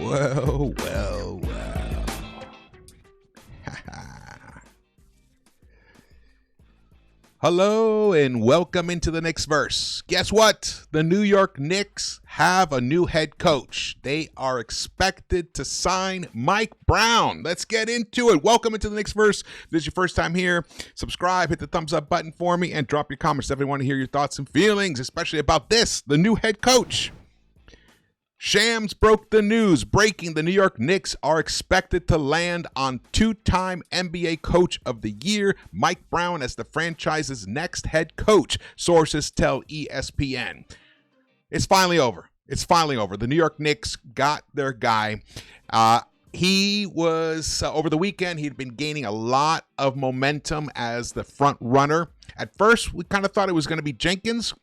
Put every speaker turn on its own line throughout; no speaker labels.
Well. Hello and welcome into the Knicks-Verse. Guess what? The New York Knicks have a new head coach. They are expected to sign Mike Brown. Let's get into it. Welcome into the Knicks-Verse. If this is your first time here, subscribe, hit the thumbs up button for me, and drop your comments. Definitely want to hear your thoughts and feelings, especially about this, the new head coach. Shams broke the news. Breaking, the New York Knicks are expected to land on two-time NBA Coach of the Year, Mike Brown, as the franchise's next head coach, sources tell ESPN. It's finally over. The New York Knicks got their guy. He was, over the weekend, he'd been gaining a lot of momentum as the front runner. At first, we kind of thought it was going to be Jenkins,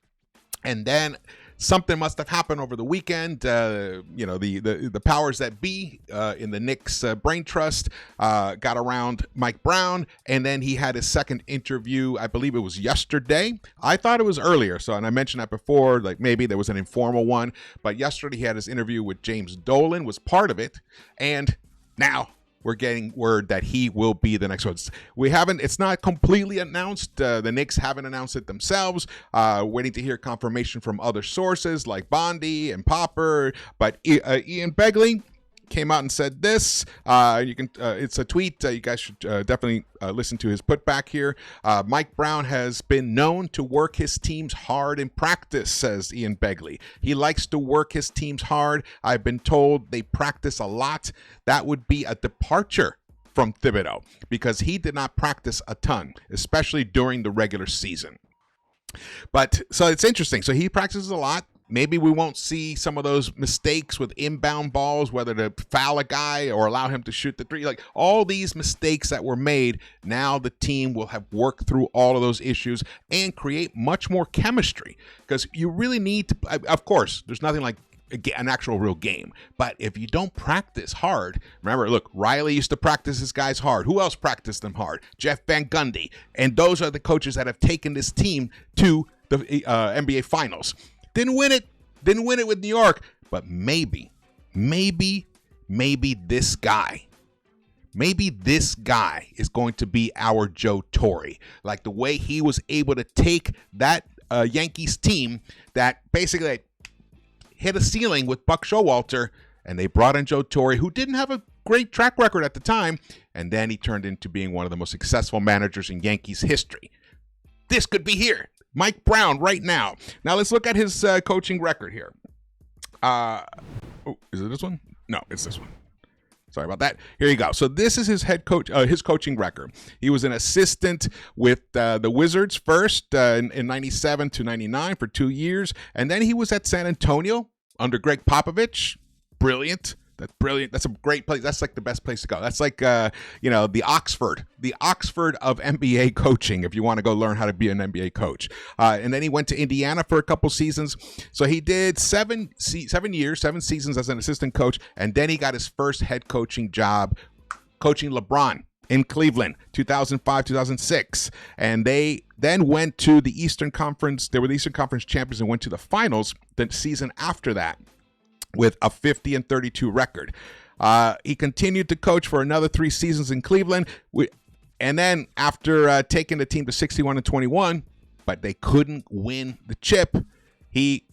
and then something must have happened over the weekend. The powers that be in the Knicks brain trust got around Mike Brown, and then he had his second interview. I believe it was yesterday. I thought it was earlier, and I mentioned that before, like maybe there was an informal one, but yesterday he had his interview with James Dolan, was part of it, and now we're getting word that he will be the next one. It's not completely announced. The Knicks haven't announced it themselves. Waiting to hear confirmation from other sources like Bondi and Popper. But Ian Begley came out and said this. It's a tweet. You guys should definitely listen to his putback here. Mike Brown has been known to work his teams hard in practice, says Ian Begley. He likes to work his teams hard. I've been told they practice a lot. That would be a departure from Thibodeau because he did not practice a ton, especially during the regular season. But so it's interesting. So he practices a lot. Maybe we won't see some of those mistakes with inbound balls, whether to foul a guy or allow him to shoot the three. Like all these mistakes that were made, now the team will have worked through all of those issues and create much more chemistry. Because you really need to, of course, there's nothing like an actual real game. But if you don't practice hard, remember, look, Riley used to practice his guys hard. Who else practiced them hard? Jeff Van Gundy. And those are the coaches that have taken this team to the NBA Finals. Didn't win it with New York, but maybe this guy is going to be our Joe Torre. Like the way he was able to take that Yankees team that basically hit a ceiling with Buck Showalter, and they brought in Joe Torre, who didn't have a great track record at the time, and then he turned into being one of the most successful managers in Yankees history. This could be here. Mike Brown right now. Now let's look at his coaching record here. Is it this one? No, it's this one. Sorry about that. Here you go. So this is his head coach, his coaching record. He was an assistant with the Wizards first in 97 to 99 for 2 years. And then he was at San Antonio under Greg Popovich. Brilliant. That's brilliant. That's a great place. That's like the best place to go. That's like, the Oxford of NBA coaching, if you want to go learn how to be an NBA coach. And then he went to Indiana for a couple seasons. So he did 7 seasons as an assistant coach. And then he got his first head coaching job coaching LeBron in Cleveland, 2005, 2006. And they then went to the Eastern Conference. They were the Eastern Conference champions and went to the finals the season after that, with a 50-32 record. He continued to coach for another 3 seasons in Cleveland. And then after taking the team to 61-21, but they couldn't win the chip, he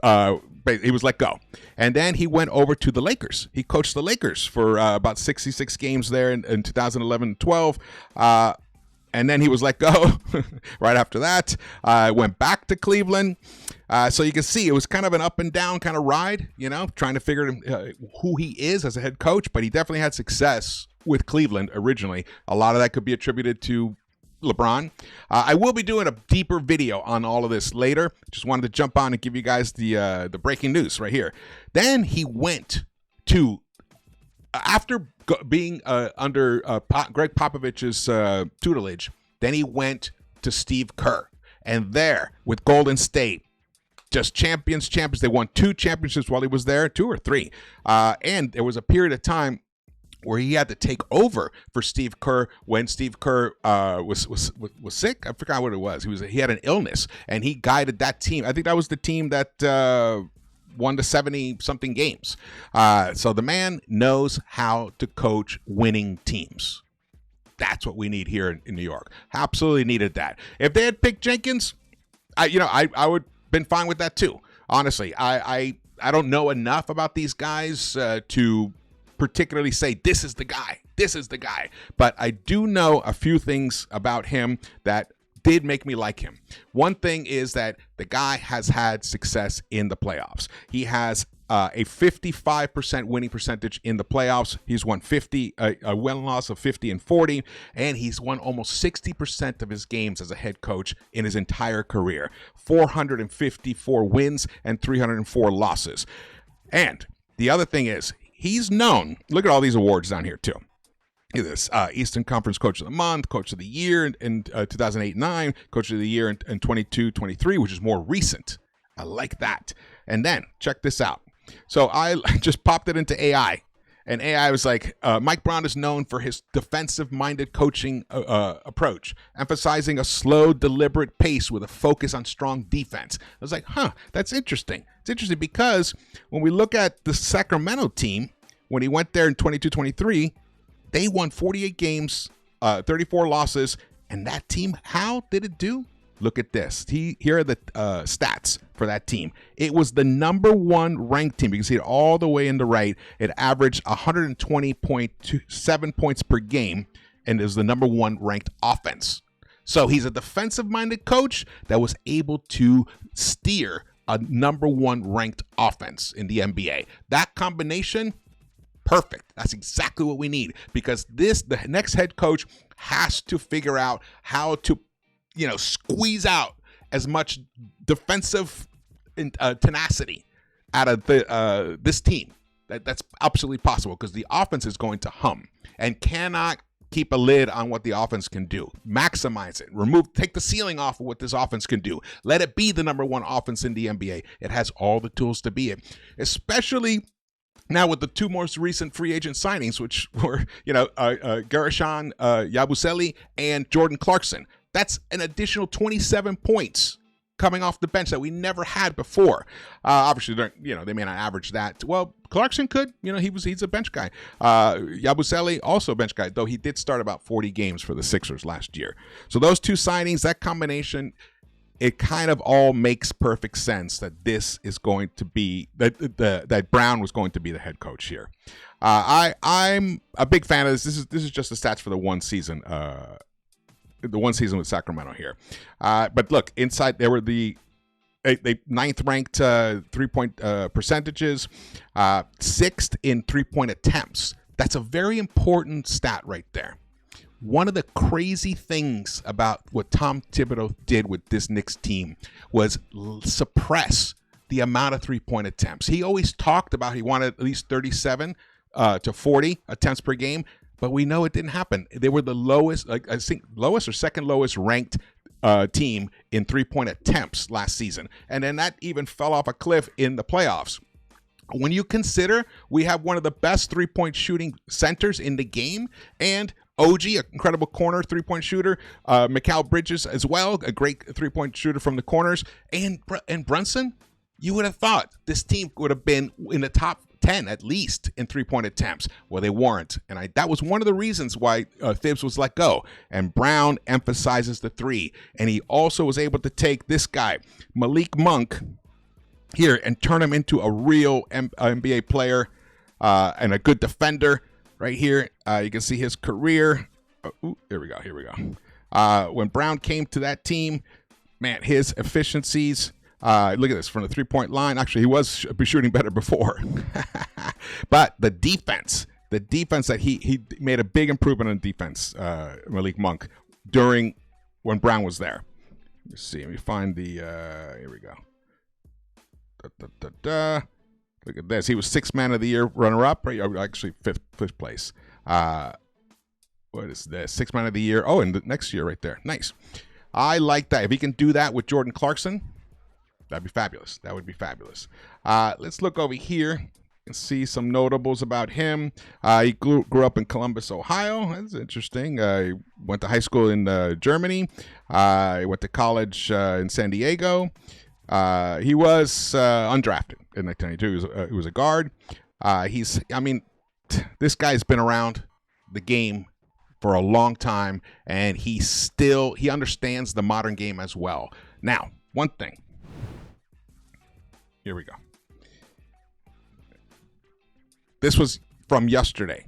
was let go. And then he went over to the Lakers. He coached the Lakers for about 66 games there in 2011-12. And then he was let go right after that. Went back to Cleveland. So you can see it was kind of an up and down kind of ride, trying to figure who he is as a head coach. But he definitely had success with Cleveland originally. A lot of that could be attributed to LeBron. I will be doing a deeper video on all of this later. Just wanted to jump on and give you guys the breaking news right here. Then he went to, after being under Greg Popovich's tutelage, then he went to Steve Kerr. And there, with Golden State, just champions. They won 2 championships while he was there, 2 or 3. And there was a period of time where he had to take over for Steve Kerr when Steve Kerr was sick. I forgot what it was. He had an illness, and he guided that team. I think that was the team that won the 70-something games. So the man knows how to coach winning teams. That's what we need here in New York. Absolutely needed that. If they had picked Jenkins, I would have been fine with that too. Honestly, I don't know enough about these guys to particularly say this is the guy. This is the guy. But I do know a few things about him that did make me like him. One thing is that the guy has had success in the playoffs. He has a 55% winning percentage in the playoffs. He's won a win-loss of 50 and 40, and he's won almost 60% of his games as a head coach in his entire career. 454 wins and 304 losses. And the other thing is, he's known, look at all these awards down here too. Look at this, Eastern Conference Coach of the Month, Coach of the Year in 2008-9, Coach of the Year in 22-23, which is more recent. I like that. And then, check this out. So I just popped it into AI, and AI was like, Mike Brown is known for his defensive-minded coaching approach, emphasizing a slow, deliberate pace with a focus on strong defense. I was like, that's interesting. It's interesting because when we look at the Sacramento team, when he went there in 22-23, they won 48 games, 34 losses, and that team, how did it do? Look at this. Here are the stats for that team. It was the number one ranked team. You can see it all the way in the right. It averaged 120.7 points per game, and it was the number one ranked offense. So he's a defensive-minded coach that was able to steer a number one ranked offense in the NBA. That combination, perfect. That's exactly what we need, because the next head coach has to figure out how to, squeeze out as much defensive tenacity out of this team. That's absolutely possible, because the offense is going to hum and cannot keep a lid on what the offense can do. Maximize it. Take the ceiling off of what this offense can do. Let it be the number one offense in the NBA. It has all the tools to be it, especially now with the two most recent free agent signings, which were, Gershon Yabusele and Jordan Clarkson. That's an additional 27 points coming off the bench that we never had before. Obviously, they may not average that. Well, Clarkson could. He's a bench guy. Yabusele, also a bench guy, though he did start about 40 games for the Sixers last year. So those two signings, that combination, it kind of all makes perfect sense that this is going to be that Brown was going to be the head coach here. I'm a big fan of this. This is just the stats for the one season. The one season with Sacramento here. But look, inside there were they ninth ranked 3-point percentages, sixth in 3-point attempts. That's a very important stat right there. One of the crazy things about what Tom Thibodeau did with this Knicks team was suppress the amount of 3-point attempts. He always talked about he wanted at least 37 to 40 attempts per game, but we know it didn't happen. They were the lowest, I think lowest or second lowest ranked team in 3-point attempts last season. And then that even fell off a cliff in the playoffs. When you consider we have one of the best 3-point shooting centers in the game, and OG, an incredible corner 3-point shooter, Mikal Bridges as well, a great 3-point shooter from the corners, and Brunson, you would have thought this team would have been in the top 10 at least in 3-point attempts. Well, they weren't, and that was one of the reasons why Thibs was let go. And Brown emphasizes the three, and he also was able to take this guy, Malik Monk, here and turn him into a real NBA player and a good defender. Right here, you can see his career. Here we go. When Brown came to that team, man, his efficiencies. Look at this from the 3-point line. Actually, he was shooting better before. But the defense that he made a big improvement on defense, Malik Monk, during when Brown was there. Let's see. Let me find the. Here we go. Look at this. He was 6th man of the year runner-up. Right? Actually, fifth place. What is this? 6th man of the year. Oh, and the next year right there. Nice. I like that. If he can do that with Jordan Clarkson, that'd be fabulous. That would be fabulous. Let's look over here and see some notables about him. He grew up in Columbus, Ohio. That's interesting. He went to high school in Germany. He went to college in San Diego. He was undrafted in 1992. He was a guard. This guy's been around the game for a long time, and he understands the modern game as well. Now, one thing. Here we go. This was from yesterday.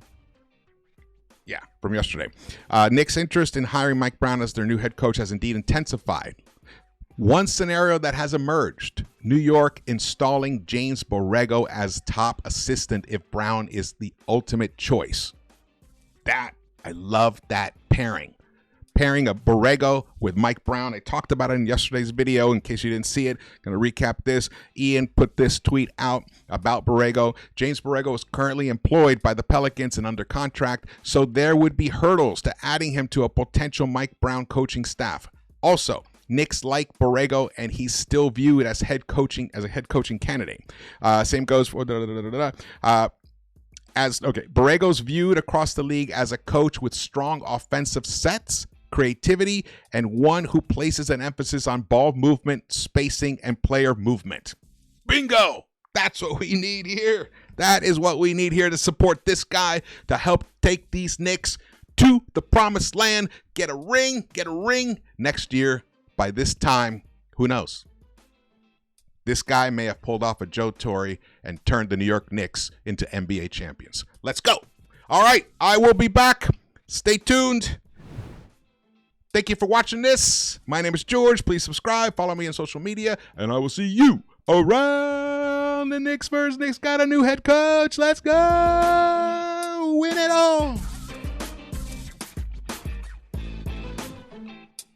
Yeah, from yesterday. Knicks' interest in hiring Mike Brown as their new head coach has indeed intensified. One scenario that has emerged: New York installing James Borrego as top assistant if Brown is the ultimate choice. I love that pairing. Pairing of Borrego with Mike Brown. I talked about it in yesterday's video. In case you didn't see it, I'm going to recap this. Ian put this tweet out about Borrego. James Borrego is currently employed by the Pelicans and under contract, so there would be hurdles to adding him to a potential Mike Brown coaching staff. Also, Knicks like Borrego, and he's still viewed as a head coaching candidate. Same goes for Borrego's viewed across the league as a coach with strong offensive sets, creativity, and one who places an emphasis on ball movement, spacing, and player movement. Bingo! That's what we need here. That is what we need here to support this guy, to help take these Knicks to the promised land. Get a ring next year. By this time, who knows? This guy may have pulled off a Joe Torre and turned the New York Knicks into NBA champions. Let's go. All right, I will be back. Stay tuned. Thank you for watching this. My name is George. Please subscribe, follow me on social media, and I will see you around the Knicks-Verse. Knicks got a new head coach. Let's go. Win it all.